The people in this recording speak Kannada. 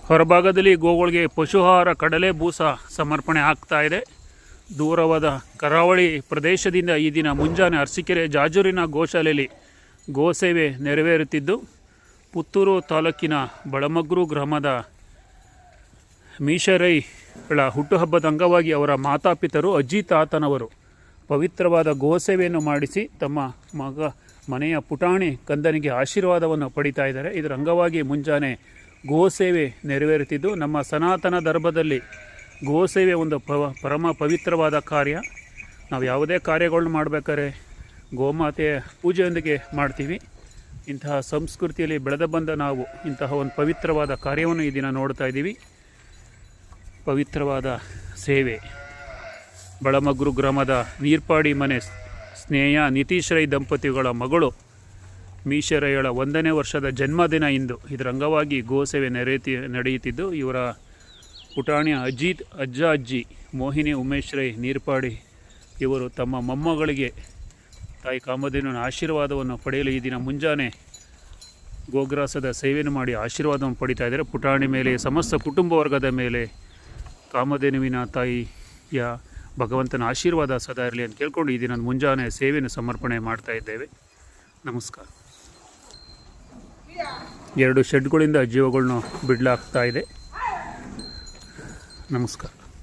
ಹೊರಭಾಗದಲ್ಲಿ ಗೋಗಳಿಗೆ ಪಶುಹಾರ ಕಡಲೆ ಬೂಸ ಸಮರ್ಪಣೆ ಆಗ್ತಾ ಇದೆ. ದೂರವಾದ ಕರಾವಳಿ ಪ್ರದೇಶದಿಂದ ಈ ದಿನ ಮುಂಜಾನೆ ಅರಸೀಕೆರೆ ಜಾಜೂರಿನ ಗೋಶಾಲೆಯಲ್ಲಿ ಗೋಸೇವೆ ನೆರವೇರುತ್ತಿದ್ದು, ಪುತ್ತೂರು ತಾಲೂಕಿನ ಬಳಮಗ್ರು ಗ್ರಾಮದ ಮೀಶರೈಗಳ ಹುಟ್ಟುಹಬ್ಬದ ಅಂಗವಾಗಿ ಅವರ ಮಾತಾಪಿತರು ಅಜ್ಜಿ ತಾತನವರು ಪವಿತ್ರವಾದ ಗೋಸೇವೆಯನ್ನು ಮಾಡಿಸಿ ತಮ್ಮ ಮನೆಯ ಪುಟಾಣಿ ಕಂದನಿಗೆ ಆಶೀರ್ವಾದವನ್ನು ಪಡಿತಾ ಇದ್ದಾರೆ. ಇದರ ಅಂಗವಾಗಿ ಮುಂಜಾನೆ ಗೋಸೇವೆ ನೆರವೇರುತ್ತಿದ್ದು, ನಮ್ಮ ಸನಾತನ ಧರ್ಮದಲ್ಲಿ ಗೋಸೇವೆ ಒಂದು ಪರಮ ಪವಿತ್ರವಾದ ಕಾರ್ಯ. ನಾವು ಯಾವುದೇ ಕಾರ್ಯಗಳನ್ನ ಮಾಡಬೇಕಾದ್ರೆ ಗೋಮಾತೆಯ ಪೂಜೆಯೊಂದಿಗೆ ಮಾಡ್ತೀವಿ. ಇಂತಹ ಸಂಸ್ಕೃತಿಯಲ್ಲಿ ಬೆಳೆದು ಬಂದ ನಾವು ಇಂತಹ ಒಂದು ಪವಿತ್ರವಾದ ಕಾರ್ಯವನ್ನು ಈ ದಿನ ನೋಡ್ತಾ ಇದ್ದೀವಿ. ಪವಿತ್ರವಾದ ಸೇವೆ. ಬಳಮಗ್ರು ಗ್ರಾಮದ ನೀರ್ಪಾಡಿ ಮನೆ ಸ್ನೇಹ ನಿತೀಶ್ ರೈ ದಂಪತಿಗಳ ಮಗಳು ಮೀಶರೈಗಳ 1ನೇ ವರ್ಷದ ಜನ್ಮದಿನ ಇಂದು. ಇದರ ಅಂಗವಾಗಿ ಗೋಸೇವೆ ನಡೆಯುತ್ತಿದ್ದು, ಇವರ ಪುಟಾಣಿಯ ಅಜ್ಜ ಅಜ್ಜಿ ಮೋಹಿನಿ ಉಮೇಶ್ ರೈ ನೀರ್ಪಾಡಿ ಇವರು ತಮ್ಮ ಮೊಮ್ಮಗಳಿಗೆ ತಾಯಿ ಕಾಮಧೇನುವಿನ ಆಶೀರ್ವಾದವನ್ನು ಪಡೆಯಲು ಈ ದಿನ ಮುಂಜಾನೆ ಗೋಗ್ರಾಸದ ಸೇವೆಯನ್ನು ಮಾಡಿ ಆಶೀರ್ವಾದವನ್ನು ಪಡಿತಾ ಇದ್ದಾರೆ. ಪುಟಾಣಿ ಮೇಲೆ, ಸಮಸ್ತ ಕುಟುಂಬ ವರ್ಗದ ಮೇಲೆ ಕಾಮಧೇನುವಿನ ತಾಯಿಯ ಭಗವಂತನ ಆಶೀರ್ವಾದ ಸದಾ ಇರಲಿ ಅಂತ ಕೇಳ್ಕೊಂಡು ಈ ದಿನ ಮುಂಜಾನೆ ಸೇವೆಯನ್ನು ಸಮರ್ಪಣೆ ಮಾಡ್ತಾ ಇದ್ದೇವೆ. ನಮಸ್ಕಾರ. 2 ಶೆಡ್ಗಳಿಂದ ಜೀವಗಳನ್ನ ಬಿಡಲಾಗ್ತಾ ಇದೆ. ನಮಸ್ಕಾರ.